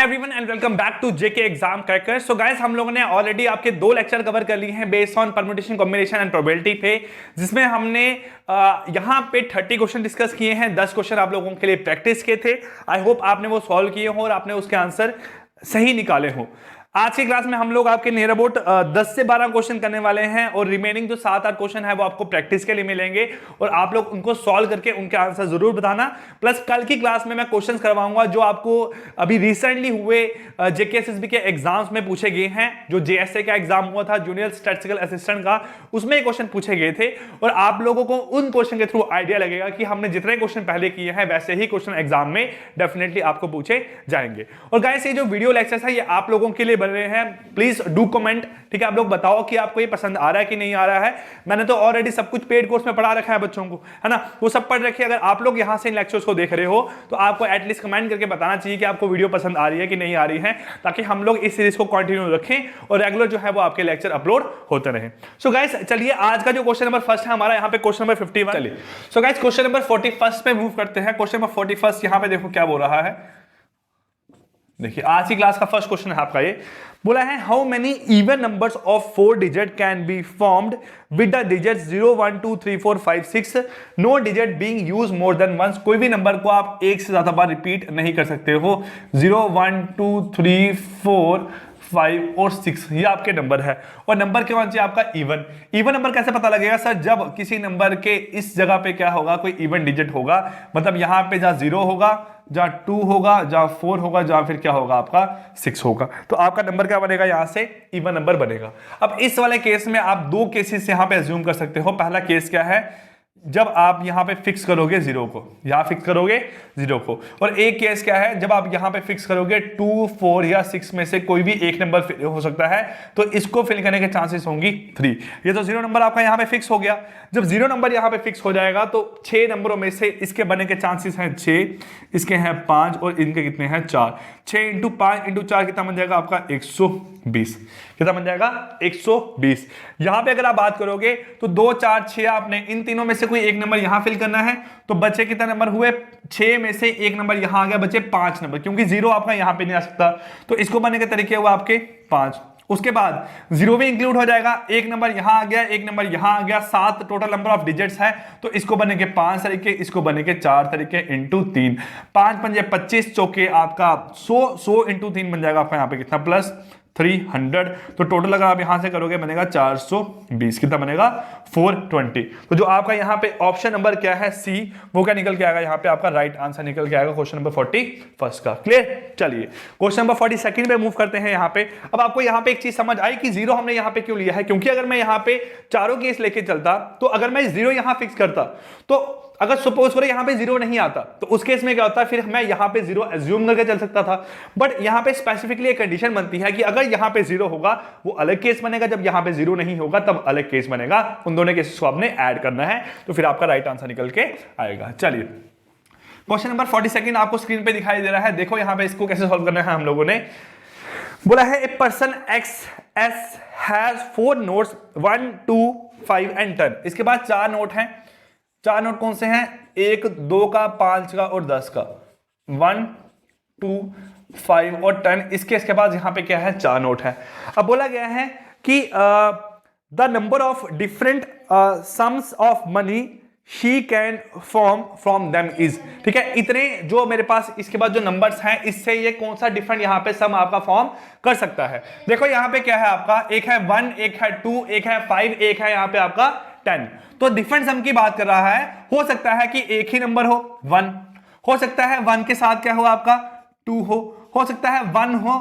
Everyone and welcome back to JK exam cracker. So guys, हम लोगों ने already आपके 2 लेक्चर कवर कर लिए हैं based on permutation, combination and probability पे, जिसमें हमने यहाँ पे 30 क्वेश्चन डिस्कस किए हैं। 10 क्वेश्चन आप लोगों के लिए प्रैक्टिस के थे। आई होप आपने वो सॉल्व किए हों और आपने उसके आंसर सही निकाले हों। आज की क्लास में हम लोग आपके नियर अबाउट 10 से 12 क्वेश्चन करने वाले हैं और रिमेनिंग जो 7-8 क्वेश्चन है वो आपको प्रैक्टिस के लिए मिलेंगे और आप लोग उनको सॉल्व करके उनके आंसर जरूर बताना। प्लस कल की क्लास में मैं क्वेश्चंस करवाऊंगा जो आपको अभी रिसेंटली हुए जेकेएसएसबी के एग्जाम्स में पूछे गए हैं। जो जेएसए का एग्जाम हुआ था, जूनियर स्टैटिस्टिकल असिस्टेंट का, उसमें क्वेश्चन पूछे गए थे और आप लोगों को उन क्वेश्चन के थ्रू आइडिया लगेगा कि हमने जितने क्वेश्चन पहले किए हैं वैसे ही क्वेश्चन एग्जाम में डेफिनेटली आपको पूछे जाएंगे। और गाइस, ये जो वीडियो लेक्चर्स है ये आप लोगों के लिए बन रहे हैं। प्लीज डू कमेंट, ठीक है। आप लोग बताओ कि आपको ये पसंद आ रहा है कि नहीं आ रहा है। मैंने तो ऑलरेडी सब कुछ पेड कोर्स में पढ़ा रखा है बच्चों को, है ना, वो सब पढ़ रखे। अगर आप लोग यहां से इन लेक्चर्स को देख रहे हो तो आपको एटलीस्ट कमेंट करके बताना चाहिए कि आपको वीडियो पसंद आ रही है कि नहीं आ रही है, ताकि हम लोग इस सीरीज को कंटिन्यू रखें और रेगुलर जो है वो आपके लेक्चर अपलोड होते रहे। सो गाइस, चलिए आज का जो क्वेश्चन नंबर फर्स्ट है हमारा, यहाँ पे क्वेश्चन नंबर 51। चलिए सो गाइस, क्वेश्चन नंबर 41 पे मूव करते हैं। क्वेश्चन नंबर 41 यहाँ पे देखो क्या बोल रहा है। देखिए, आज की क्लास का फर्स्ट क्वेश्चन है आपका, ये बोला है how many even numbers of 4 digit can be formed with the digits 0 1 2 3 4 5 6, no digit being used more than once. कोई भी नंबर को आप एक से ज्यादा बार रिपीट नहीं कर सकते हो। 0 1 2 3 4 5 और 6 ये आपके नंबर है और नंबर के मान चाहिए आपका इवन। इवन नंबर कैसे पता लगेगा सर? जब किसी नंबर के इस जगह पे क्या होगा, कोई इवन डिजिट होगा, मतलब यहां पे जहां 0 होगा, जहां 2 होगा, जहां 4 होगा, जहां फिर क्या होगा आपका 6 होगा, तो आपका नंबर क्या बनेगा? यहां से इवन नंबर बनेगा। अब इस वाले केस में आप 2 केसेस यहां पे अज्यूम कर सकते हो। पहला केस क्या है? जब आप यहां पे फिक्स करोगे 0 को, यहां फिक्स करोगे 0 को। और एक केस क्या है? जब आप यहां पे फिक्स करोगे 2 4 या 6 में से कोई भी एक नंबर हो सकता है, तो इसको फिल करने के चांसेस होंगी 3। ये तो 0 नंबर आपका यहां पे फिक्स हो गया। जब 0 नंबर यहां पे फिक्स हो जाएगा तो 6 नंबरों में से इसके बनने के चांसेस हैं 6, इसके हैं 5 और इनके कितने हैं 4। 6 × 5 × 4 कितना बन जाएगा आपका? 120। कितना बन जाएगा? 120। यहां पे अगर आप बात करोगे तो 2 4 6 आपने इन तीनों में से कोई एक नंबर यहां फिल करना है, तो बचे कितना नंबर हुए? 6 में से एक नंबर यहां आ गया, बचे 5 नंबर, क्योंकि 0 आपका यहां पे नहीं आ सकता, तो इसको बनने के तरीके हुए आपके 5। उसके बाद 0 भी इंक्लूड हो जाएगा, एक नंबर यहां आ गया, एक नंबर यहां आ गया, 7 टोटल नंबर ऑफ डिजिट्स है, तो इसको बने के 5 तरीके, इसको बने के 4 तरीके इंटू 3। 5 पंजे 25, चौके आपका 100 इंटू 3 बन जाएगा आपका यहाँ पे कितना? प्लस 300। तो टोटल अगर आप यहां से करोगे बनेगा 420। कितना बनेगा? 420। तो जो आपका यहां पे ऑप्शन नंबर क्या है, सी, वो क्या निकल के आएगा? यहां पे आपका राइट आंसर निकल के आएगा क्वेश्चन नंबर 41 का। क्लियर? चलिए क्वेश्चन नंबर 42 पे मूव करते हैं। यहां पे अब आपको यहां पे एक चीज समझ आई कि 0 हमने यहां पे क्यों लिया है, क्योंकि अगर मैं यहां पे चारों केस लेके चलता, तो अगर मैं 0 यहां फिक्स करता, तो अगर सपोज करो यहां पे 0 नहीं आता, तो उस केस में क्या होता है? फिर मैं यहां पे 0 एज्यूम करके चल सकता था। बट यहां पे स्पेसिफिकली एक कंडीशन बनती है कि अगर यहां पे 0 होगा वो अलग केस बनेगा, जब यहां पे 0 नहीं होगा तब अलग केस बनेगा। उन दोनों केसेस को आपने ऐड करना है, तो फिर आपका राइट आंसर निकल के आएगा। चलिए क्वेश्चन नंबर 42 आपको स्क्रीन पे दिखाई दे रहा है। देखो यहां पे इसको कैसे सॉल्व करना है। हम लोगों ने बोला है a person x S has 4 notes 1 2 5 and 10। इसके बाद 4 नोट हैं। 4 नोट कौन से हैं? 1 2 का, 5 का और 10 का। 1 2 5 और 10। इसके बाद यहां पे क्या है? 4 नोट है। अब बोला गया है कि the number of different sums of money she can form from them is. ठीक है, इतने जो मेरे पास इसके बाद जो नंबर्स हैं, इससे ये कौन सा डिफरेंट यहां पे सम आपका फॉर्म कर सकता है। देखो यहां पे क्या है आपका? एक है 1, एक है 2, एक है 5, एक है यहां पे आपका 10। तो डिफरेंट सम की बात कर रहा है। हो सकता है कि एक ही नंबर हो 1, हो सकता है 1 के साथ क्या हो आपका 2 हो सकता है 1 हो,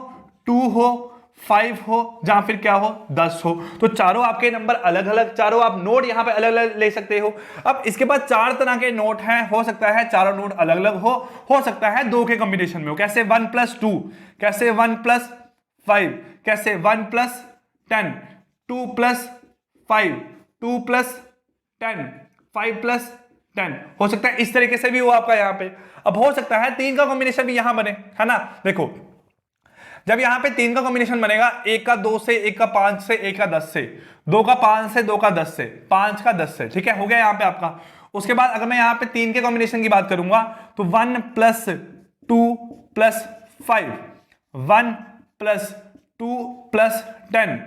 2 हो, 5 हो, जहां फिर क्या हो 10 हो। तो चारों आपके नंबर अलग अलग, चारों आप नोट यहां पे अलग अलग ले सकते हो। अब इसके बाद 4 तरह के नोट हैं। हो सकता है चारों नोट अलग अलग हो सकता है 2 के कॉम्बिनेशन में हो। कैसे? 1 + 2, कैसे 1 + 5, कैसे 1 + 10, 2 + 5, 2 + 10, 5 + 10। हो सकता है इस तरीके से भी हो आपका यहां पे। अब हो सकता है 3 का कॉम्बिनेशन भी यहां बने, है ना। देखो जब यहां पे 3 का कॉम्बिनेशन बनेगा, 1 का 2 से, 1 का 5 से, 1 का 10 से, 2 का 5 से, 2 का 10 से, 5 का 10 से। ठीक है, हो गया यहां पे आपका। उसके बाद अगर मैं यहां पे 3 के कॉम्बिनेशन की बात करूंगा तो 1 + 2 + 5, 1 प्लस 2 प्लस 10,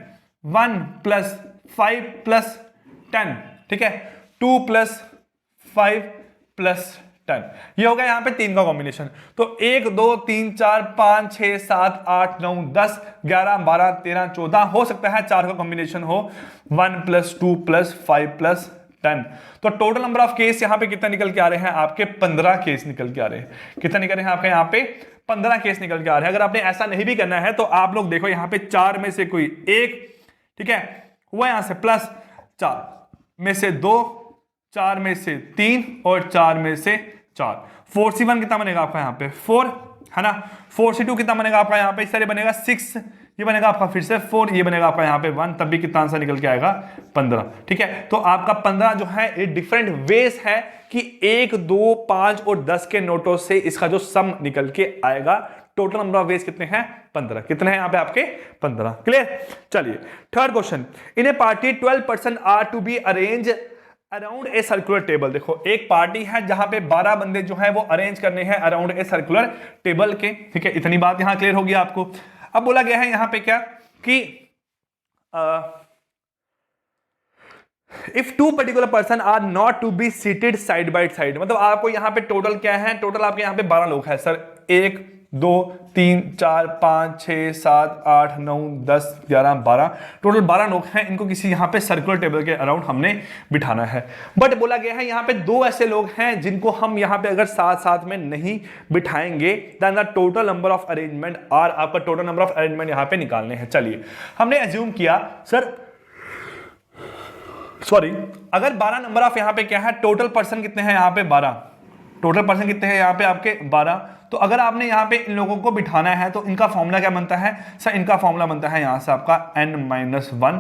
1 प्लस 5 प्लस 10, ठीक है, 2 प्लस 5 प्लस 10, ये हो गया यहां पे 3 का कॉम्बिनेशन। तो 1 2 3 4 5 6 7 8 9 10 11 12 13 14, हो सकता है 4 का कॉम्बिनेशन हो, 1 प्लस 2 प्लस 5 प्लस 10। तो टोटल नंबर ऑफ केस यहां पे कितना निकल के आ रहे हैं आपके? 15 केस निकल के आ रहे हैं। कितना निकल रहे हैं आपके यहाँ पे? 15 केस निकल के आ रहे हैं। अगर आपने ऐसा नहीं भी करना है तो आप लोग देखो यहाँ पे 4 में से कोई एक, ठीक है, हुआ यहां से प्लस 4 में से 2, 4 में से 3 और 4 में से 4, 4C1 कितना बनेगा आपका यहाँ पे? 4, है ना। 4C2 कितना बनेगा आपका यहाँ पे? इस तरह बनेगा 6, ये बनेगा आपका फिर से 4, ये बनेगा आपका यहाँ पे 1, तब भी कितना आंसर निकल के आएगा? 15, ठीक है। तो आपका 15 जो है ये डिफरेंट वेज है कि 1 2 5 और 10 के नोटों से इसका जो सम निकल के आएगा। टोटल नंबर ऑफ वेज कितने हैं? 15। कितने हैं यहाँ पे आपके? 15। क्लियर। चलिए third question, in a party 12 person are to be arrange around a circular table. देखो एक पार्टी है जहां पे 12 बंदे जो है वो अरेंज करने हैं अराउंड ए सर्कुलर टेबल के, ठीक है। इतनी बात यहां क्लियर होगी आपको। अब बोला गया है यहां पे क्या कि if 2 particular person are not to be seated side by side, मतलब आपको यहां पे टोटल क्या है? टोटल आपके यहां पे 12 लोग हैं सर। 1 2 3 4 5 6 7 8 9 10 11 12, टोटल 12 लोग हैं। इनको किसी यहाँ पे सर्कुलर टेबल के अराउंड हमने बिठाना है। बट बोला गया है यहाँ पे 2 ऐसे लोग हैं जिनको हम यहाँ पे अगर साथ साथ में नहीं बिठाएंगे, then the total number of arrangement are, आपका टोटल नंबर ऑफ अरेंजमेंट यहाँ पे निकालने हैं। चलिए हमने एज्यूम किया सर, सॉरी, अगर 12 नंबर ऑफ यहाँ पे क्या है? टोटल पर्सन कितने हैं यहाँ पे? 12। टोटल पर्सन कितने हैं यहाँ पे आपके? 12। तो अगर आपने यहाँ पे इन लोगों को बिठाना है तो इनका फॉर्मूला क्या बनता है सर? इनका फॉर्मूला बनता है यहाँ से आपका n-1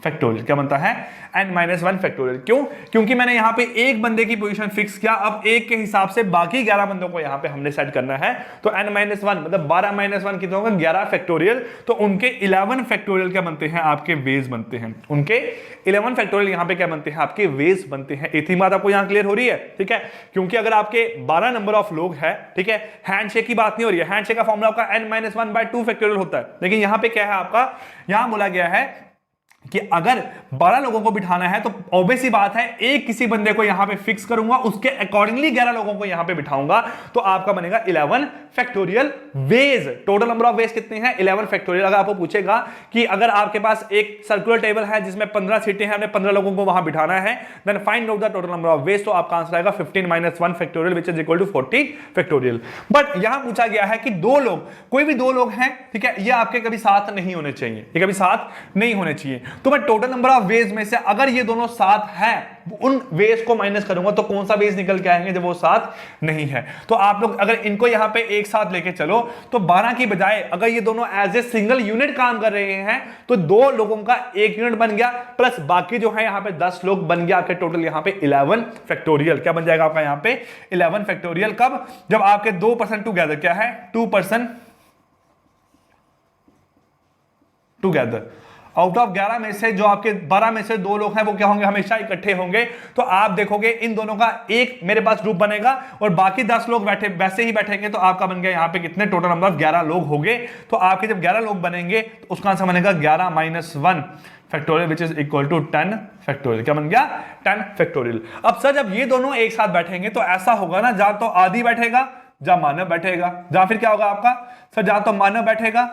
फैक्टोरियल। क्या बनता है? n-1 factorial. क्यों? क्योंकि मैंने यहाँ पे एक बंदे की पोजीशन फिक्स किया, अब एक के हिसाब से बाकी 11 बंदों को यहाँ पे हमने सेट करना है। तो n-1 मतलब 12-1 कितने होगा? 11 फैक्टोरियल। तो उनके 11 फैक्टोरियल क्या बनते हैं? आपके वेज बनते हैं। उनके 11 फैक्टोरियल यहाँ पे क्या बनते हैं? आपके वेज बनते हैं। इतनी बात आपको यहाँ क्लियर हो रही है, ठीक है। क्योंकि अगर आपके 12 नंबर ऑफ लोग है, ठीक है, हैंडशेक की बात नहीं हो रही है। हैंडशेक का फॉर्मूला आपका n-1/2 फैक्टोरियल होता है। लेकिन यहाँ पे क्या है आपका? यहाँ बोला गया है कि अगर 12 लोगों को बिठाना है तो ऑब्वियस सी बात है एक किसी बंदे को यहां पे फिक्स करूंगा, उसके अकॉर्डिंगली 11 लोगों को यहां पे बिठाऊंगा, तो आपका बनेगा 11 factorial veg. Total number of veg कितने हैं? 11 फैक्टोरियल। अगर आपको पूछेगा कि अगर आपके पास एक सर्कुलर टेबल है जिसमें 15 सीटें हैं, हमने 15 लोगों को वहां बिठाना है, then find out the total number of ways. तो आपका आंसर आएगा 15-1 factorial which is equal to 40 factorial. But यहां पूछा गया है कि 2 लोग, कोई भी 2 लोग हैं, ठीक है, ये आपके कभी साथ नहीं होने चाहिए, ये कभी साथ नहीं होने चाहिए। तो मैं टोटल नंबर ऑफ वेज में से अगर ये दोनों साथ हैं, उन वेज को माइनस करूंगा तो कौन सा वेज निकल के आएंगे? जब वो साथ नहीं है। तो आप लोग अगर इनको यहां पे एक साथ लेके चलो तो 12 की बजाय अगर ये दोनों एज ए सिंगल यूनिट काम कर रहे हैं तो 2 लोगों का 1 यूनिट बन गया, प्लस बाकी जो है यहां पे 10 लोग बन गया। आपके टोटल यहां पे 11 फैक्टोरियल। क्या बन जाएगा आपका यहां पे? 11 फैक्टोरियल। कब? जब आपके 2 पर्सन टुगेदर, क्या है? 2 पर्सन टुगेदर। आउट ऑफ 11 में से जो आपके 12 में से 2 लोग हैं वो क्या होंगे? हमेशा इकट्ठे होंगे। तो आप देखोगे इन दोनों का एक मेरे पास ग्रुप बनेगा और बाकी 10 लोग बैठे वैसे ही बैठेंगे। तो आपका बन गया यहाँ पे कितने? टोटल नंबर ऑफ 11 लोग हो गए। तो आपके जब 11 लोग बनेंगे तो उसका आंसर बनेगा 11-1 factorial which is equal to 10 factorial. क्या बन गया? 10 फैक्टोरियल। अब सर जब ये दोनों एक साथ बैठेंगे तो ऐसा होगा ना, जहां तो आदि बैठेगा, जहां मानव बैठेगा, जहां फिर क्या होगा आपका सर? जहां तो मानव बैठेगा,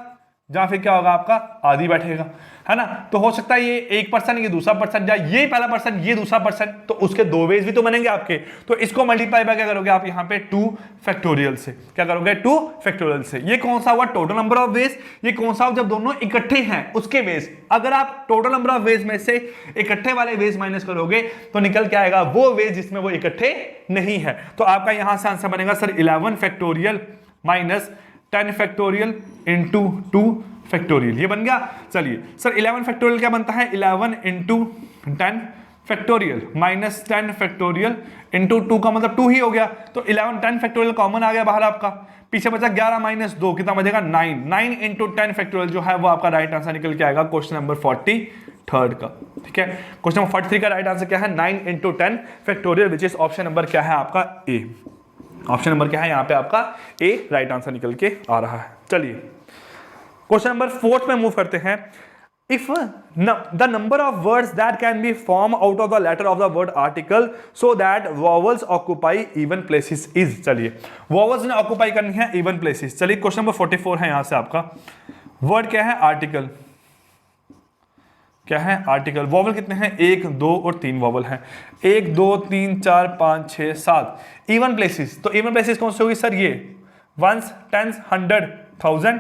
जहां फिर क्या होगा आपका? आदि बैठेगा, है ना। तो हो सकता है ये एक पर्सन, ये दूसरा पर्सन, या ये पहला पर्सन, ये दूसरा पर्सन, तो उसके 2 वेज भी तो बनेंगे आपके। तो इसको मल्टीप्लाई बाय क्या करोगे आप? यहाँ पे 2 फैक्टोरियल से। क्या करोगे? 2 फैक्टोरियल से। ये कौन सा हुआ? Total number of veg. ये कौन सा जब दोनों इकट्ठे हैं उसके वेज। अगर आप टोटल नंबर ऑफ वेज में से इकट्ठे वाले वेज माइनस करोगे तो निकल के आएगा वो वेज जिसमें वो इकट्ठे नहीं है। तो आपका यहां से आंसर बनेगा sir 11 factorial minus 10 factorial into 2 factorial. ये बन गया। चलिए सर 11 फैक्टोरियल क्या बनता है? 11 into 10 factorial minus 10 factorial into 2 का मतलब 2 ही हो गया। तो 11 10 फैक्टोरियल कॉमन आ गया बाहर आपका, पीछे बचा 11-2 कितना बचेगा? 9। 9 इंटू 10 फैक्टोरियल जो है वो आपका राइट आंसर निकल के आएगा क्वेश्चन नंबर 43 का, ठीक है। क्वेश्चन नंबर 43 का राइट आंसर क्या है? 9 into 10 factorial which is option number क्या है आपका? ए। ऑप्शन नंबर क्या है यहाँ पे आपका? ए राइट आंसर निकल के आ रहा है। चलिए क्वेश्चन नंबर 4 में मूव करते हैं। If the number of words that can be formed out of the letter of the word article so that vowels occupy even places is, चलिए vowels ने ऑक्यूपाई करनी है even places। चलिए question number 44 है, यहां से आपका वर्ड क्या है, आर्टिकल। क्या है, आर्टिकल। वॉवल कितने हैं, 1 2 और 3 वॉवल हैं, 1 2 3 4 5 6 7। इवन प्लेसेस, तो इवन प्लेसेस कौन सी होगी सर, ये वंस, टेंस, 100, 1000,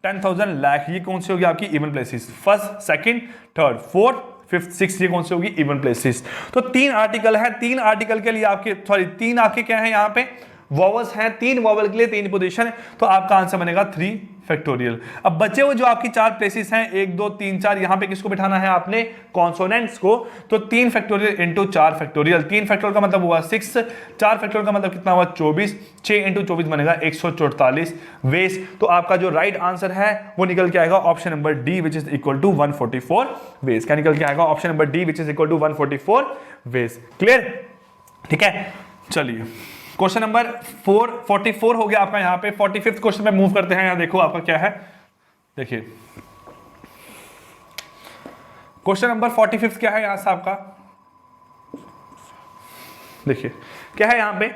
10,000, लाख, ये कौन सी होगी आपकी even places. First, second, third, fourth, fifth, six, ये कौन सी होगी इवन प्लेसेस। तो 3 आर्टिकल है, 3 आर्टिकल के लिए आपके 3 आपके क्या है यहाँ पे वॉवल्स हैं, 3 वॉवल के लिए 3 पोजीशन है, तो आपका आंसर बनेगा 3 फैक्टोरियल। अब बचे हुए जो आपकी 4 प्लेसेस हैं 1 2 3 4, यहां पे किसको बिठाना है आपने, कॉन्सोनेंट्स को। तो 3 फैक्टोरियल इंटू 4 फैक्टोरियल, 3 फैक्टोरियल का मतलब हुआ 6, 4 फैक्टोरियल का मतलब कितना हुआ 24, 6 इंटू 24 बनेगा 144 वेस। तो आपका जो राइट आंसर है वो निकल के आएगा option number D which is equal to 144 ways. क्या निकल के आएगा, option number D which is equal to 144 ways. Clear, ठीक है। चलिए क्वेश्चन नंबर 44 हो गया आपका। यहां पे 45th क्वेश्चन में मूव करते हैं। यहां देखो आपका क्या है, देखिए क्वेश्चन नंबर 45 क्या है यहां से आपका, देखिए क्या है यहां पे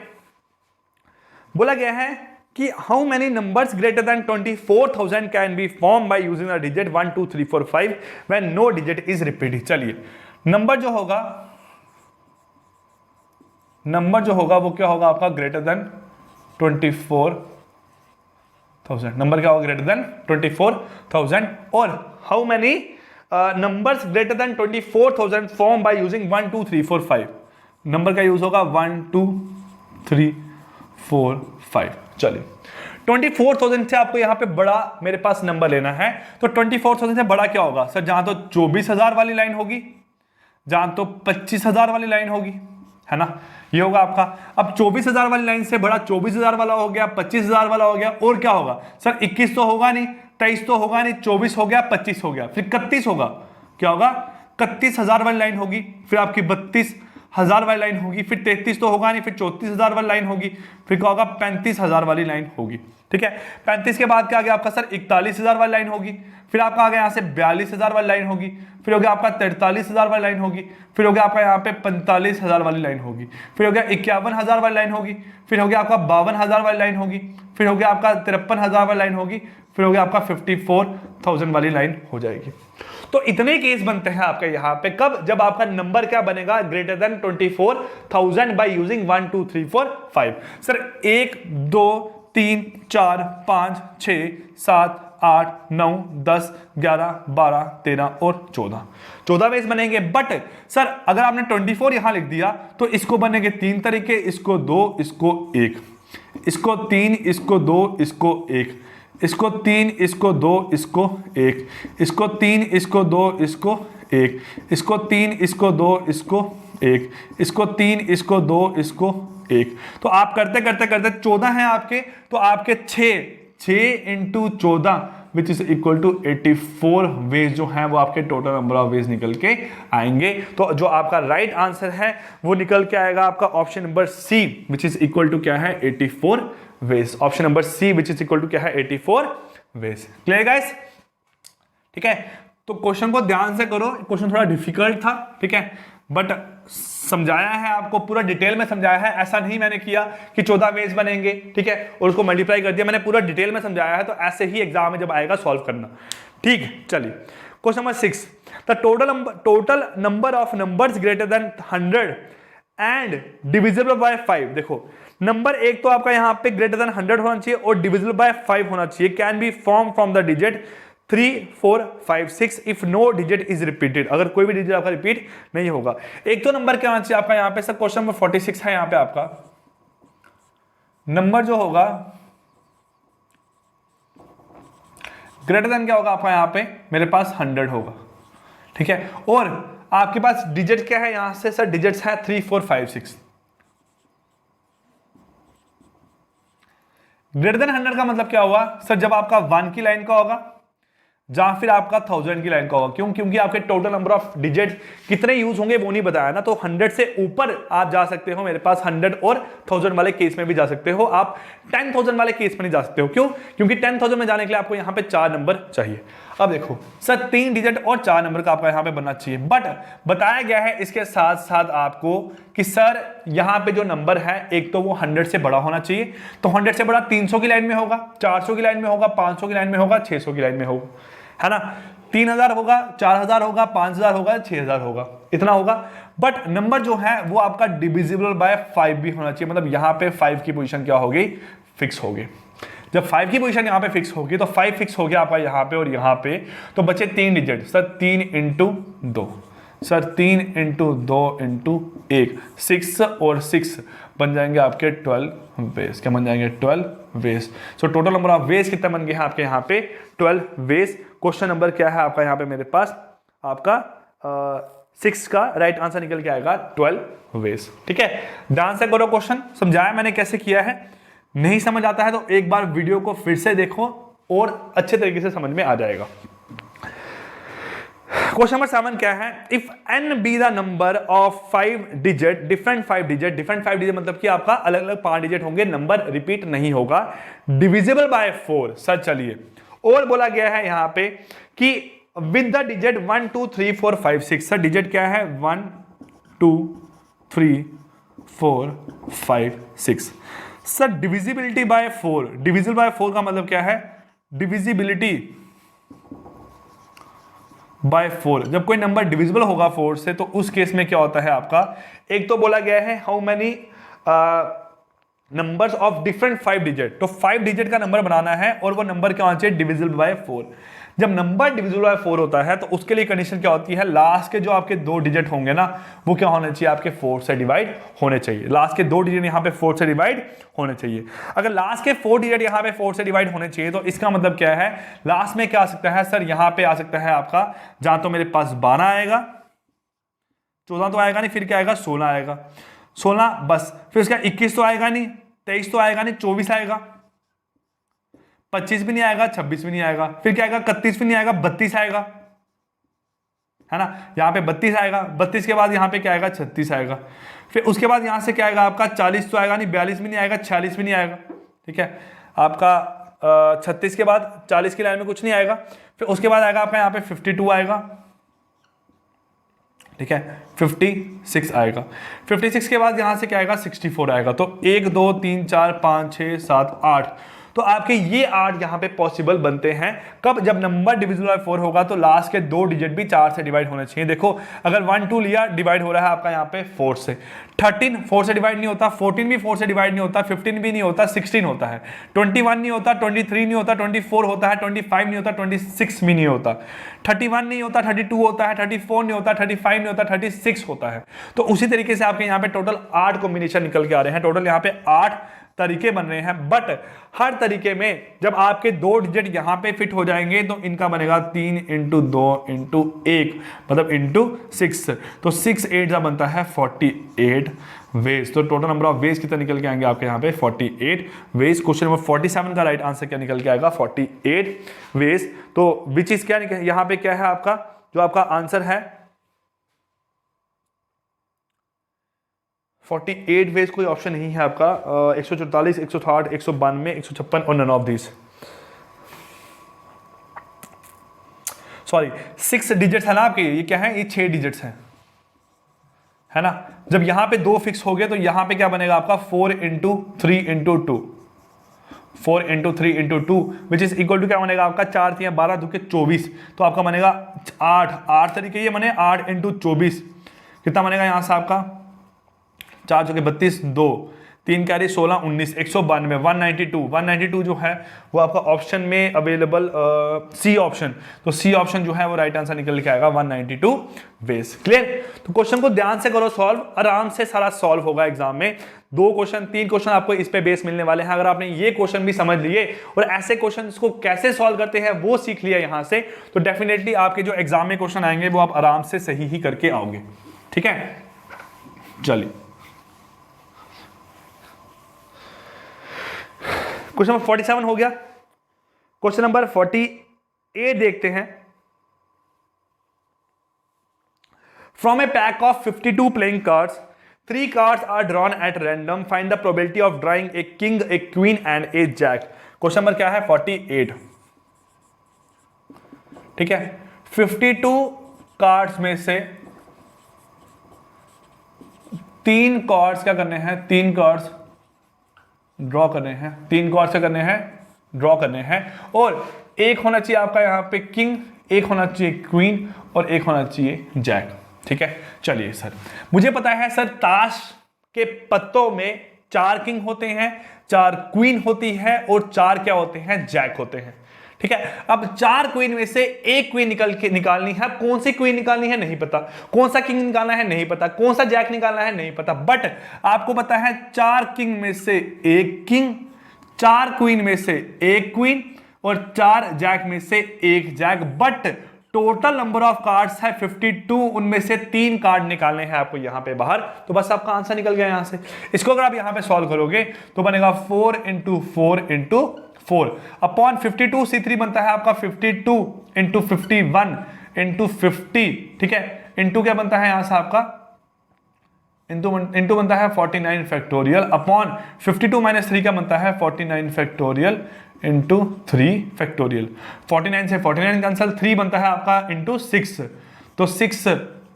बोला गया है कि how many numbers greater than 24,000 can be form by using the digit 1 2 3 4 5 when no digit is repeated. चलिए नंबर जो होगा वो क्या होगा आपका, ग्रेटर देन 24,000। नंबर क्या होगा, ग्रेटर देन 24,000। और how many numbers greater than 24,000 form by using 1 2 3 4 5। Number का यूज होगा 1 2 3 4 5। चलिए 24,000 से आपको यहां पे बड़ा मेरे पास नंबर लेना है, तो 24,000 से बड़ा क्या होगा सर, जहां तो 24,000 वाली लाइन होगी, जहां तो 25,000 वाली लाइन होगी, है ना, ये होगा आपका। अब 24,000 वाली लाइन से बड़ा 24,000 वाला हो गया, 25,000 वाला हो गया, और क्या होगा सर, 21 तो होगा नहीं, 23 तो होगा नहीं, 24 हो गया, 25 हो गया, फिर 31 होगा। क्या होगा, 31,000 वाली लाइन होगी, फिर आपकी 32,000 वाली लाइन होगी, फिर 33 तो होगा नहीं, फिर 34,000 वाली लाइन होगी, फिर क्या होगा 35,000 वाली लाइन होगी। ठीक है, 35 के बाद क्या आ गया आपका सर, 41,000 वाली लाइन होगी, फिर आपका आ गया यहाँ से 42,000 वाली लाइन होगी, फिर हो गया आपका 43,000 वाली लाइन होगी, फिर हो गया आपका यहाँ पे 45,000 वाली लाइन होगी, फिर हो गया 51,000 वाली लाइन होगी, फिर हो गया आपका 52,000 वाली लाइन होगी, फिर हो गया आपका 53,000 वाली लाइन होगी, फिर हो गया आपका 54,000 वाली लाइन हो जाएगी। तो इतने केस बनते हैं आपके यहाँ पे, कब, जब आपका नंबर क्या बनेगा, greater than 24,000 by using 1 2 3 4 5। Sir 1 2 3 4 5 6 7 8 9 10 11 12 13 और 14 वेज बनेंगे। बट सर अगर आपने 24 यहां लिख दिया तो इसको बनेंगे 3 तरीके, इसको 2, इसको 1, इसको 3, इसको 2, इसको 1, इसको 3, इसको 2, इसको 1, इसको 3, इसको 2, इसको 1, इसको 3, इसको 2, इसको 1, इसको 3, इसको 2, इसको 1। तो आप करते करते करते 14 हैं आपके, तो आपके 6 into 14 which is equal to 84 ways जो है वो आपके टोटल नंबर ऑफ वेज निकल के आएंगे। तो जो आपका राइट आंसर है वो निकल के आएगा आपका option number C which is equal to क्या है 84 ways. Option number C which is equal to क्या है 84 वेज। क्लियर गाइस, ठीक है। तो क्वेश्चन को ध्यान से करो, क्वेश्चन थोड़ा डिफिकल्ट था, ठीक है, बट समझाया है आपको, पूरा डिटेल में समझाया है। ऐसा नहीं मैंने किया कि 14 वेज बनेंगे, ठीक है, और उसको मल्टीप्लाई कर दिया, मैंने पूरा डिटेल में समझाया है। तो ऐसे ही एग्जाम में जब आएगा सॉल्व करना, ठीक है। चलिए question number 6, the total number of numbers greater then 100 and divisible by 5। देखो नंबर एक तो आपका यहां पे ग्रेटर देन 100 होना चाहिए और डिविजिबल बाय 5 होना चाहिए। Can be form from the digit 3 4 5 6 if no digit is repeated. अगर कोई भी डिजिट आपका रिपीट नहीं होगा। एक तो नंबर क्या होना चाहिए आपका यहां पे, सर क्वेश्चन नंबर 46 है, यहां पे आपका नंबर जो होगा ग्रेटर देन क्या होगा आपका यहां पे मेरे पास 100 होगा, ठीक है। और आपके पास डिजिट क्या है यहां से, सर डिजिट्स है 3 4 5 6। ग्रेटर देन 100 का मतलब क्या हुआ सर, जब आपका 1 की लाइन का होगा, जहां फिर आपका 1000 की लाइन का होगा। क्यों? क्योंकि आपके टोटल नंबर ऑफ डिजिट कितने यूज होंगे वो नहीं बताया ना, तो 100 से ऊपर आप जा सकते हो, मेरे पास 100 और 1000 वाले केस में भी जा सकते हो, आप 10,000 वाले केस में नहीं जा सकते हो। क्यों? क्योंकि 10,000 में जाने के लिए आपको यहां पे 4 नंबर चाहिए। अब देखो सर 3 डिजिट और 4 नंबर का आपका यहां पे बनना चाहिए, बट बताया गया है इसके साथ साथ आपको कि सर यहां पे जो नंबर है एक तो वो 100 से बड़ा होना चाहिए, तो 100 से बड़ा 300 की लाइन में होगा, 400 की लाइन में होगा, 500 की लाइन में होगा, 600 की लाइन में होगा, है ना। 3000 होगा, 4000 होगा, 5000 होगा, 6000 होगा, इतना होगा। बट नंबर जो है वो आपका डिविजिबल बाय 5 भी होना चाहिए, मतलब यहां पे 5 की पोजीशन क्या होगी, फिक्स होगी। जब 5 की पोजीशन यहां पे फिक्स होगी तो 5 फिक्स हो गया आपका यहां पे और यहां पे, तो बचे 3 digit. Sir 3 into 2, sir 3 into 2 into 1, 6 और 6 बन जाएंगे आपके 12 वेज। क्या बन जाएंगे? 12 ways. So total number of ways कितना बन गया है आपके यहाँ पे? 12 वेज। क्वेश्चन नंबर क्या है आपका यहाँ पे मेरे पास? आपका 6 का राइट आंसर निकल के आएगा 12 वेज। ठीक है, ध्यान से करो क्वेश्चन, समझाया मैंने कैसे किया है। नहीं समझ आता है तो एक बार वीडियो को फिर से देखो और अच्छे तरीके से समझ में आ जाएगा। क्वेश्चन नंबर 7 क्या है? If n be the number of 5 digit, different 5 digit मतलब कि आपका अलग अलग 5 डिजिट होंगे, नंबर रिपीट नहीं होगा, डिविजिबल बाय 4। सर चलिए, और बोला गया है यहां पे कि with the digit 1 2 3 4 5 6। Sir digit क्या है? 1 2 3 4 5 6। Sir divisibility bye 4, divisible by 4 का मतलब क्या है? Divisibility bye 4। जब कोई नंबर डिविजिबल होगा 4 से तो उस केस में क्या होता है आपका? एक तो बोला गया है how many numbers of different 5 digit, तो 5 डिजिट का नंबर बनाना है और वो नंबर क्या होना चाहिए? Divisible by 4। जब नंबर डिविजिबल बाय 4 होता है तो उसके लिए कंडीशन क्या होती है? लास्ट के जो आपके 2 डिजिट होंगे ना वो क्या होने चाहिए? आपके 4 से डिवाइड होने चाहिए। लास्ट के 2 डिजिट यहां पे 4 से डिवाइड होने चाहिए। अगर लास्ट के 4 डिजिट यहां पे 4 से डिवाइड होने चाहिए तो इसका मतलब क्या है? लास्ट में क्या आ सकता है? सर यहां पे आ सकता है आपका, जहां तो मेरे पास 12 आएगा, 14 तो आएगा नहीं, फिर क्या आएगा? 16 आएगा, 16 बस, फिर उसका 21 तो आएगा नहीं, 23 तो आएगा नहीं, 24 आएगा, 25 भी नहीं आएगा, 26 भी नहीं आएगा, फिर क्या आएगा? 31 भी नहीं आएगा, 32 आएगा, है ना। यहां पे 32 आएगा, 32 के बाद यहां पे क्या आएगा? 36 आएगा, फिर उसके बाद यहां से क्या आएगा आपका? 40 तो आएगा नहीं, 42 भी नहीं आएगा, 46 भी नहीं आएगा, ठीक है। आपका 36 के बाद 40 की लाइन में कुछ नहीं आएगा, फिर उसके बाद आएगा आपका यहाँ पे 52 आएगा, ठीक है, 56 आएगा, 56 के बाद यहां से क्या आएगा? 64 आएगा। तो 1 2 3 4 5 6 7 8, तो आपके ये 8 यहां पे पॉसिबल बनते हैं। कब? जब नंबर डिविजिबल बाय 4 होगा तो लास्ट के 2 डिजिट भी 4 से डिवाइड होने चाहिए। देखो अगर 1 2 लिया, डिवाइड हो रहा है आपका यहाँ पे 4 से, 13 4 से डिवाइड नहीं होता, 14 भी 4 से डिवाइड नहीं होता, 15 भी नहीं होता, 16 होता है, 21 नहीं होता, 23 नहीं होता, 24 होता है, 25 नहीं होता, 26 भी नहीं होता, 31 नहीं होता, 32 होता है, 34 नहीं होता, 35 नहीं होता, 36 होता है। तो उसी तरीके से आपके यहाँ पे टोटल 8 कॉम्बिनेशन निकल के आ रहे हैं, टोटल यहाँ पे 8 तरीके बन रहे हैं। बट हर तरीके में जब आपके 2 डिजिट यहां पे फिट हो जाएंगे तो इनका बनेगा 3 इंटू 2 इंटू 1 मतलब इंटू 6, तो 6 8 जा बनता है 48 वेज। तो टोटल नंबर ऑफ वेज कितना निकल के आएंगे आपके यहाँ पे? 48 वेज। क्वेश्चन नंबर 47 का राइट आंसर क्या निकल के आएगा? 48 वेज। तो विच इज क्या यहाँ पे क्या है आपका जो आपका आंसर है? 48 वेज कोई ऑप्शन नहीं है आपका। 144 160 192 156 और none of this. Sorry 6 digits है ना आपके, ये क्या है? ये 6 डिजिट्स हैं, है ना। जब यहां पे 2 फिक्स हो गए तो यहां पे क्या बनेगा आपका? 4 into 3 into 2, 4 into 3 into 2 which is equal to क्या बनेगा आपका? 4 3 12 2 के 24, तो आपका बनेगा 8 तरीके ये बने 8 इंटू 24 कितना बनेगा यहां से आपका? 4 चौके 32, 2 3 कैरी 16 19 192 192 जो है वो आपका ऑप्शन में अवेलेबल सी ऑप्शन, तो सी ऑप्शन जो है वो राइट आंसर निकल के आएगा 192 वेज। क्लियर? तो क्वेश्चन को ध्यान से करो सॉल्व, आराम से सारा सॉल्व होगा एग्जाम में। 2 क्वेश्चन 3 क्वेश्चन आपको इस पे बेस मिलने वाले हैं। अगर आपने ये क्वेश्चन भी समझ लिए और ऐसे क्वेश्चन को कैसे सॉल्व करते हैं वो सीख लिया यहां से, तो डेफिनेटली आपके जो एग्जाम में क्वेश्चन आएंगे वो आप आराम से सही ही करके आओगे। ठीक है, चलिए क्वेश्चन नंबर 47 हो गया। क्वेश्चन नंबर 48 ए देखते हैं। From a pack of 52 playing cards 3 cards are drawn at random, find the probability of drawing a king, a queen and a jack. Question number क्या है? 48। ठीक है, 52 कार्ड्स में से 3 कार्ड्स क्या करने हैं? 3 कार्ड्स ड्रॉ करने हैं। 3 कार्ड्स क्या करने हैं? ड्रॉ करने हैं। और एक होना चाहिए आपका यहां पे किंग, एक होना चाहिए क्वीन और एक होना चाहिए जैक। ठीक है, चलिए सर, मुझे पता है सर ताश के पत्तों में 4 किंग होते हैं, 4 क्वीन होती है और 4 क्या होते हैं? जैक होते हैं। ठीक है, अब 4 क्वीन में से एक क्वीन निकालनी है। कौन सी क्वीन निकालनी है नहीं पता, कौन सा किंग निकालना है नहीं पता, कौन सा जैक निकालना है नहीं पता, बट आपको पता है 4 किंग में से एक किंग, 4 क्वीन में से एक क्वीन और 4 जैक में से एक jack. But total number of cards है 52, उनमें से 3 कार्ड निकालने हैं आपको यहां पे बाहर। तो बस आपका आंसर निकल गया यहां से। इसको अगर आप यहां पे सॉल्व करोगे तो बनेगा 4 × 4 × 4 अपॉन 52। C3 बनता है आपका 52 × 51 × 50। ठीक है, इंटू क्या बनता है यहां से आपका? इंटू बनता है 49 फैक्टोरियल अपॉन 52 - 3 क्या बनता है? 49 फैक्टोरियल इंटू 3 फैक्टोरियल। 49 से 49 कैंसल, 3 बनता है आपका इंटू 6। तो 6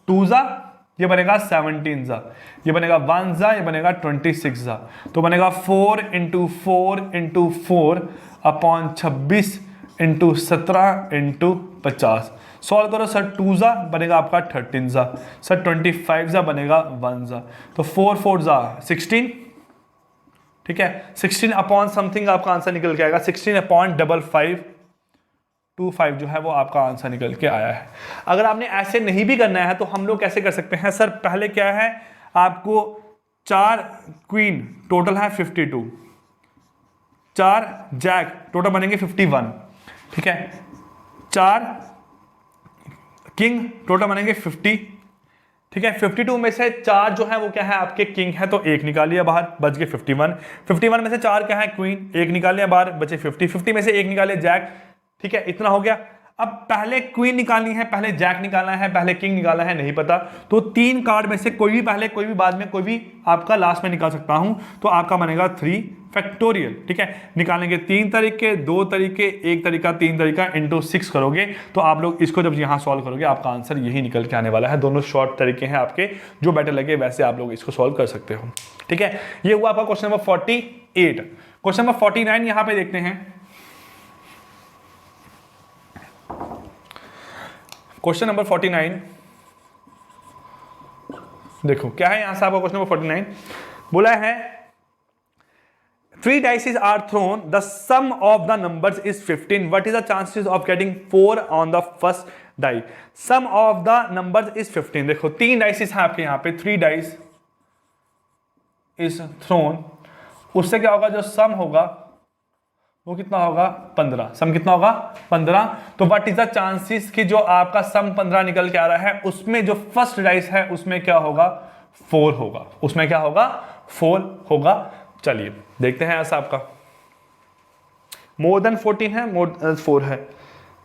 2 जा, ये बनेगा 17 जा, ये बनेगा 1 जा, ये बनेगा 26 जा। तो बनेगा 4 × 4 × 4 अपॉन 26 × 17 × 50। सॉल्व करो सर, 2 जा बनेगा आपका 13 जा, सर 25 जा बनेगा 1 जा। तो 4 4 जा 16। ठीक है, 16 अपॉन समथिंग आपका आंसर निकल के आएगा। 16 अपॉन 5525 जो है वो आपका आंसर निकल के आया है। अगर आपने ऐसे नहीं भी करना है तो हम लोग कैसे कर सकते हैं? सर पहले क्या है, आपको 4 क्वीन टोटल है 52, 4 जैक टोटल बनेंगे 51। ठीक है, 4 किंग टोटल बनेंगे 50। ठीक है, 52 में से 4 जो है वो क्या है आपके किंग है, तो एक निकाल लिया बाहर, बच गए 51। 51 में से 4 क्या है? क्वीन, एक निकाल लिया बाहर, बचे 50। 50 में से एक निकाले जैक। ठीक है, इतना हो गया। अब पहले क्वीन निकालनी है, पहले जैक निकालना है, पहले किंग निकालना है, नहीं पता। तो 3 कार्ड में से कोई भी पहले, कोई भी बाद में, कोई भी आपका लास्ट में निकाल सकता हूं। तो आपका बनेगा 3 फैक्टोरियल। ठीक है, निकालने के 3 तरीके, 2 तरीके, 1 तरीका, 3 तरीका इंटू 6 करोगे तो आप लोग इसको जब यहां सॉल्व करोगे आपका आंसर यही निकल के आने वाला है। दोनों शॉर्ट तरीके हैं आपके, जो बेटर लगे वैसे आप लोग इसको सॉल्व कर सकते हो। ठीक है, ये हुआ आपका क्वेश्चन नंबर 48। क्वेश्चन नंबर 49 यहां पे देखते हैं। क्वेश्चन नंबर 49 देखो क्या है यहां से आपका क्वेश्चन नंबर 49 बोला है 3 dices are thrown, the sum of the numbers is 15, what is the chances of getting 4 on the first die? Sum of the numbers is 15। देखो 3 डाइसेस हैं आपके यहां पे, 3 dice is thrown, उससे क्या होगा, जो सम होगा वो कितना होगा? 15। सम कितना होगा? 15। तो व्हाट इज द चांसेस कि जो आपका सम 15 निकल के आ रहा है उसमें जो फर्स्ट डाइस है उसमें क्या होगा? 4 होगा। उसमें क्या होगा? 4 होगा। चलिए देखते हैं ऐसा आपका मोर देन 14 है, मोर 4 है,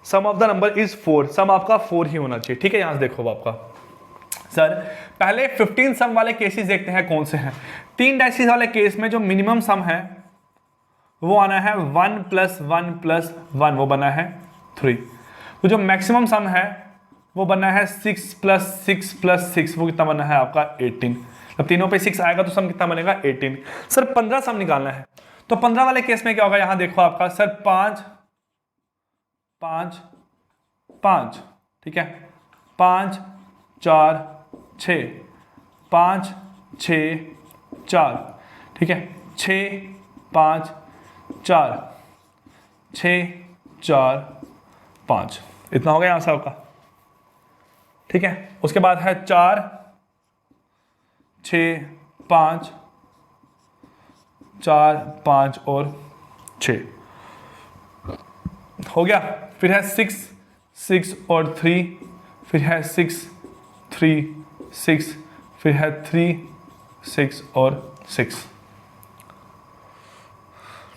सम ऑफ द नंबर इज 4, सम आपका 4 ही होना चाहिए। ठीक है, यहां से देखो आपका सर पहले 15 सम वाले केसेस देखते हैं कौन से हैं। 3 डाइसेस वाले केस में जो मिनिमम सम है वो आना है 1 + 1 + 1, वो बना है 3। तो जो मैक्सिमम सम है वो बना है 6 + 6 + 6, वो कितना बना है आपका? 18। जब तीनों पे 6 आएगा तो सम कितना बनेगा? 18। सर 15 सम निकालना है, तो 15 वाले केस में क्या होगा? यहां देखो आपका सर 5 5 5, ठीक है, 5 4 6, 5 6 4, ठीक है, 6 5 4 6 4 5, इतना हो गया यहां से आपका। ठीक है, उसके बाद है 4 6 5 4 5 और 6 हो गया। फिर है 6 6 और 3, फिर है 6 3 6, फिर है 3 6 और 6।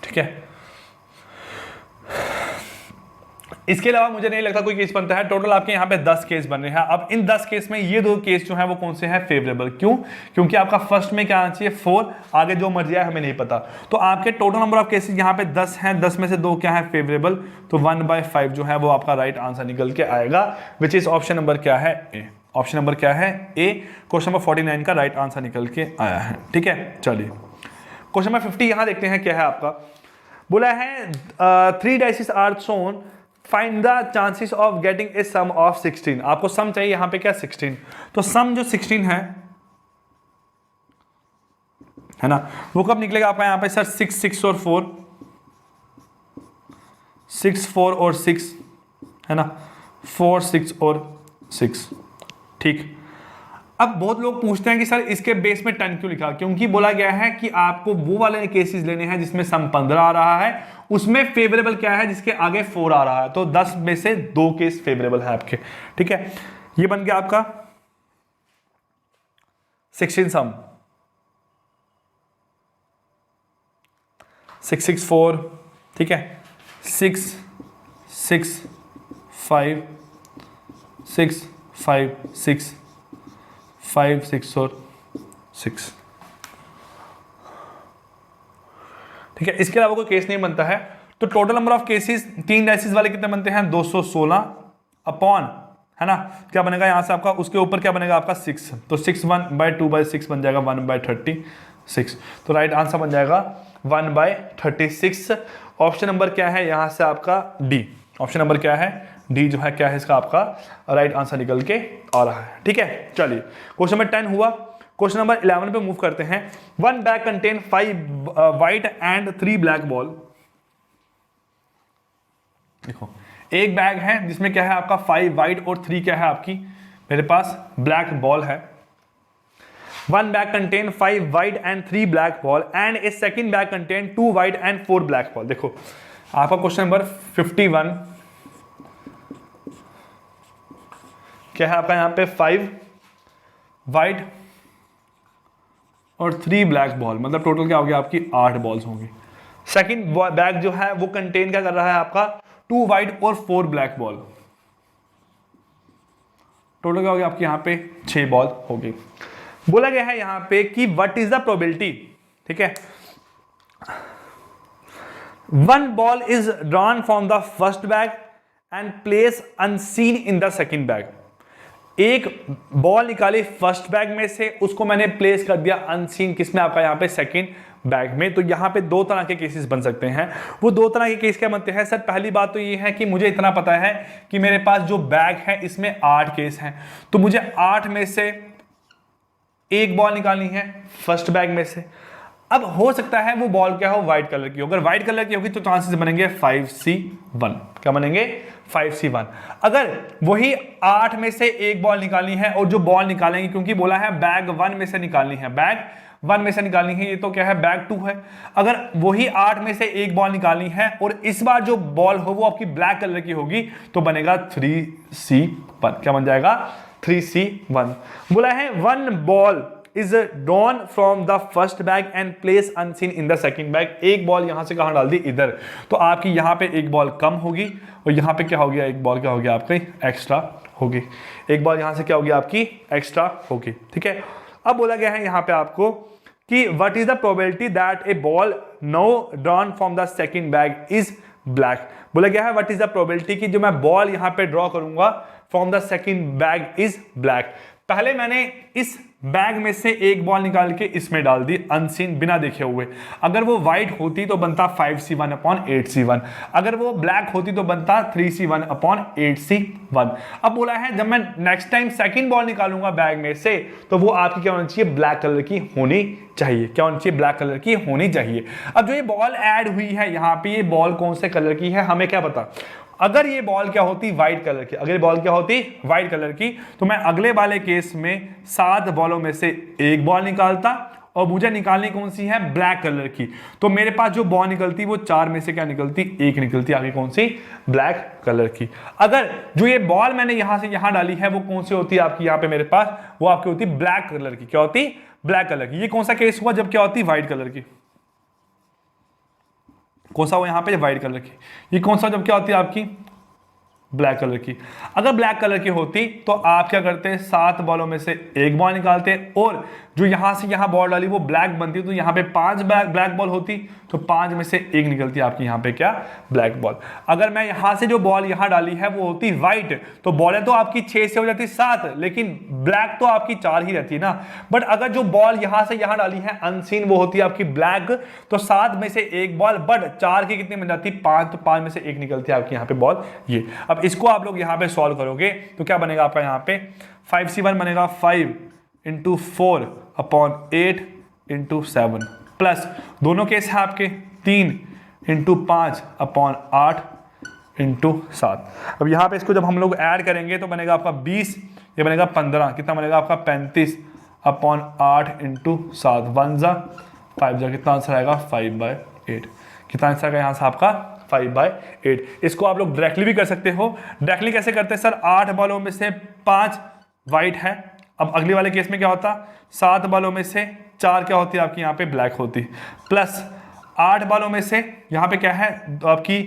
ठीक है, इसके अलावा मुझे नहीं लगता कोई केस बनता है। टोटल आपके यहाँ पे 10 केस बन रहे हैं। अब इन 10 केस में ये 2 केस जो है वो कौन से हैं, फेवरेबल। क्यों? क्योंकि आपका फर्स्ट में क्या आना चाहिए, 4, आगे जो मर्जी है हमें नहीं पता। तो आपके टोटल नंबर ऑफ केसेस यहाँ पे 10 हैं, 10 में से 2 क्या है, फेवरेबल। तो 1/5 जो है वो आपका राइट आंसर निकल के आएगा, विच इज ऑप्शन नंबर क्या है, ए। ऑप्शन नंबर क्या है, ए। क्वेश्चन नंबर 49 का राइट आंसर निकल के आया है। ठीक है, चलिए क्वेश्चन नंबर 50 यहां देखते हैं क्या है आपका। बोला है 3 dices are shown, find the chances of getting a sum of 16। आपको सम चाहिए यहां पे क्या, 16। तो सम जो 16 है ना, वो कब निकलेगा आपका यहाँ पे सर, 6 6 और 4, 6 4 और 6 है ना, 4 6 और 6। ठीक। अब बहुत लोग पूछते हैं कि सर इसके बेस में 10 क्यों लिखा, क्योंकि बोला गया है कि आपको वो वाले केसेस लेने हैं जिसमें सम 15 आ रहा है, उसमें फेवरेबल क्या है, जिसके आगे 4 आ रहा है। तो 10 में से 2 केस फेवरेबल है आपके। ठीक है, ये बन गया आपका 16 सम, 6 6 4, ठीक है, 6 6 5 6 5 6 5 6 और 6। ठीक है, इसके अलावा कोई केस नहीं बनता है। तो total number of cases 3 dices वाले कितने बनते हैं, 216 अपॉन, है ना, क्या बनेगा यहां से आपका, उसके ऊपर क्या बनेगा आपका 6। तो 6 1/2/6 बन जाएगा 1/36। तो राइट आंसर बन जाएगा 1/36। ऑप्शन नंबर क्या है यहां से आपका, डी। ऑप्शन नंबर क्या है, डी जो है क्या है इसका आपका राइट आंसर निकल के आ रहा है। ठीक है, चलिए क्वेश्चन नंबर 10 हुआ। क्वेश्चन नंबर 11 पे मूव करते हैं। 1 bag contain 5 white and 3 black ball. देखो एक बैग है जिसमें क्या है आपका 5 व्हाइट और 3 क्या है आपकी मेरे पास ब्लैक बॉल है। 1 bag contain 5 white and 3 black ball and A second bag contain 2 white and 4 black ball. देखो आपका क्वेश्चन नंबर 51 क्या है आपका यहाँ पे 5 व्हाइट और 3 ब्लैक बॉल, मतलब टोटल क्या होगी आपकी 8 बॉल्स होंगी। सेकंड बैग जो है वो कंटेन क्या कर रहा है आपका 2 व्हाइट और 4 ब्लैक बॉल। टोटल क्या होगी आपकी यहाँ पे 6 बॉल होगी। बोला गया है यहाँ पे कि व्हाट इज द प्रोबेबिलिटी, ठीक है, 1 ball is drawn from the first bag and place unseen in the second bag. एक बॉल निकाली फर्स्ट बैग में से, उसको मैंने प्लेस कर दिया अनसीन किसमें आपका यहाँ पे सेकंड बैग में। तो यहाँ पे 2 तरह के केसेस बन सकते हैं। वो 2 तरह के केस क्या बनते हैं सर, पहली बात तो ये है कि मुझे इतना पता है कि मेरे पास जो बैग है इसमें 8 केस हैं, तो मुझे 8 में से एक बॉल निकालनी है फर्स्ट बैग में से। अब हो सकता है वो बॉल क्या हो, व्हाइट कलर की। अगर व्हाइट कलर की होगी तो चांसेस बनेंगे 5C1। क्या बनेंगे 5C1। अगर वही 8 में से एक बॉल निकालनी है और जो बॉल निकालेंगे, क्योंकि बोला है बैग 1 में से निकालनी है, बैग 1 में से निकालनी है, ये तो क्या है बैग 2 है। अगर वही 8 में से एक बॉल निकालनी है और इस बार जो बॉल हो वो आपकी ब्लैक कलर की होगी तो बनेगा 3C1। क्या बन जाएगा 3C1। बोला है 1 ball is drawn from the first bag and placed unseen in the second bag। एक बॉल यहां से कहां डाल दी, इधर। तो आपकी यहां पे एक बॉल कम होगी और यहां पे क्या हो गया, एक बॉल क्या हो गया आपकी एक्स्ट्रा होगी। एक बॉल यहां से क्या होगी आपकी एक्स्ट्रा होगी। ठीक है, अब बोला गया है यहां पे आपको कि what is the probability that A ball now drawn from the second bag is black. बोला गया है व्हाट इज द प्रोबेबिलिटी कि जो मैं बॉल यहां पे ड्रॉ करूंगा from the second bag is black. पहले मैंने इस बैग में से एक बॉल निकाल के इसमें डाल दी अनसीन, बिना देखे हुए। अगर वो व्हाइट होती तो बनता 5C1 अपॉन 8C1। अगर वो ब्लैक होती तो बनता 3C1 अपॉन 8C1। अब बोला है जब मैं नेक्स्ट टाइम सेकंड बॉल निकालूंगा बैग में से तो वो आपकी क्या होनी चाहिए, ब्लैक कलर की होनी चाहिए। क्या होनी चाहिए, ब्लैक कलर की होनी चाहिए। अब जो ये बॉल ऐड हुई है यहाँ पे, ये बॉल कौन से कलर की है हमें क्या पता। अगर ये बॉल क्या होती व्हाइट कलर की, अगर ये बॉल क्या होती व्हाइट कलर की, तो मैं अगले वाले केस में 7 बॉलों में से एक बॉल निकालता और मुझे निकालनी कौन सी है, ब्लैक कलर की। तो मेरे पास जो बॉल निकलती वो 4 में से क्या निकलती, एक निकलती, आगे कौन सी, ब्लैक कलर की। अगर जो ये बॉल मैंने यहां से यहां डाली है वो कौन सी होती है आपकी यहाँ पे मेरे पास, वो आपकी होती ब्लैक कलर की। क्या होती, ब्लैक कलर की। ये कौन सा केस हुआ जब क्या होती व्हाइट कलर की, कौन सा वो यहाँ पे व्हाइट कलर की। ये कौन सा जब क्या होती है आपकी ब्लैक कलर की। अगर ब्लैक कलर की होती तो आप क्या करते हैं, 7 बॉलों में से एक बॉल निकालते, और जो यहां से यहां बॉल डाली वो ब्लैक बनती, तो यहां पे 5 ब्लैक बॉल होती, तो 5 में से एक निकलती आपकी यहां पे क्या, ब्लैक बॉल। अगर मैं यहां से जो बॉल यहां डाली है वो होती व्हाइट, तो बॉलें तो आपकी 6 से हो जाती 7, लेकिन ब्लैक तो आपकी 4 ही रहती है ना। बट अगर जो बॉल यहां से यहां डाली है अनसीन, वो होती है आपकी ब्लैक, तो 7 में से एक बॉल, बट 4 की कितनी बन जाती, 5, तो 5 में से एक निकलती है आपकी यहां पे बॉल ये। अब इसको आप लोग यहां पे सॉल्व करोगे तो क्या बनेगा आपका यहां पे 5C1 बनेगा 5 इंटू 4 अपॉन 8 इंटू 7, प्लस दोनों केस है आपके 3 इंटू 5 अपॉन 8 इंटू 7। अब यहां पे इसको जब हम लोग ऐड करेंगे तो बनेगा आपका 20, ये बनेगा 15, कितना बनेगा आपका 35 अपॉन 8 इंटू 7, 1 जा 5 जा, कितना आंसर आएगा 5/8। कितना आंसर आएगा यहां से आपका 5/8। इसको आप लोग डायरेक्टली भी कर सकते हो। डायरेक्टली कैसे करते हैं सर, 8 बॉलों में से 5 वाइट है। अब अगले वाले केस में क्या होता, 7 बॉलों में से 4 क्या होती है आपकी यहाँ पे ब्लैक होती, प्लस 8 बॉलों में से यहाँ पे क्या है तो आपकी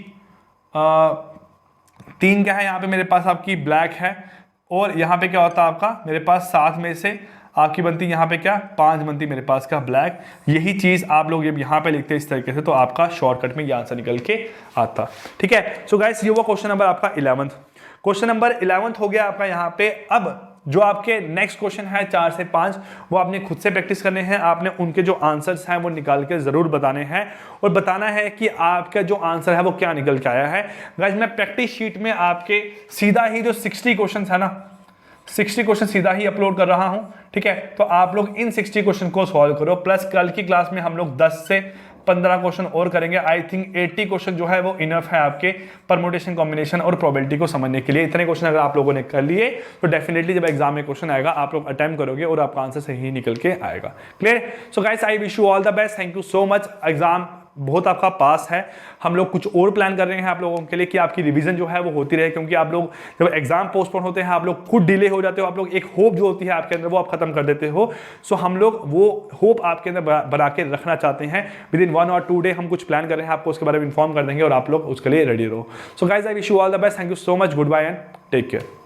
3 क्या है यहाँ पे मेरे पास आपकी ब्लैक है, और यहाँ पे क्या होता है आपका मेरे पास 7 में से आपकी बनती यहाँ पे क्या 5 बनती मेरे पास का ब्लैक। यही चीज आप लोग जब यहाँ पे लिखते हैं इस तरीके से तो आपका शॉर्टकट में ये आंसर निकल के आता। ठीक है, सो गाइस ये वो क्वेश्चन नंबर आपका 11th। क्वेश्चन नंबर 11th हो गया आपका यहाँ पे। अब जो आपके नेक्स्ट क्वेश्चन है 4 से 5 वो आपने खुद से प्रैक्टिस करने हैं, आपने उनके जो आंसर्स हैं वो निकाल के जरूर बताने हैं और बताना है कि आपका जो आंसर है वो क्या निकल के आया है। गाइस मैं प्रैक्टिस शीट में आपके सीधा ही जो 60 क्वेश्चन है ना 60 क्वेश्चन सीधा ही अपलोड कर रहा हूं। ठीक है, तो आप लोग इन 60 क्वेश्चन को सॉल्व करो, प्लस कल की क्लास में हम लोग 10 से 15 क्वेश्चन और करेंगे। आई थिंक 80 क्वेश्चन जो है वो इनफ है आपके परम्यूटेशन कॉम्बिनेशन और प्रोबेबिलिटी को समझने के लिए। इतने क्वेश्चन अगर आप लोगों ने कर लिए तो डेफिनेटली जब एग्जाम में क्वेश्चन आएगा आप लोग अटेम्प्ट करोगे और आपका आंसर सही निकल के आएगा। Clear? So guys I wish you all the best, thank you so much. Exam बहुत आपका पास है, हम लोग कुछ और प्लान कर रहे हैं आप लोगों के लिए कि आपकी रिवीजन जो है वो होती रहे, क्योंकि आप लोग जब एग्जाम पोस्टपोन होते हैं आप लोग खुद डिले हो जाते हो, आप लोग एक होप जो होती है आपके अंदर वो आप खत्म कर देते हो। सो हम लोग वो होप आपके अंदर बना के रखना चाहते हैं। विद इन 1 और 2 डे हम कुछ प्लान कर रहे हैं, आपको उसके बारे में इन्फॉर्म कर देंगे और आप लोग उसके लिए रेडी रहो। So guys I wish you all the best, thank you so much, goodbye and take care.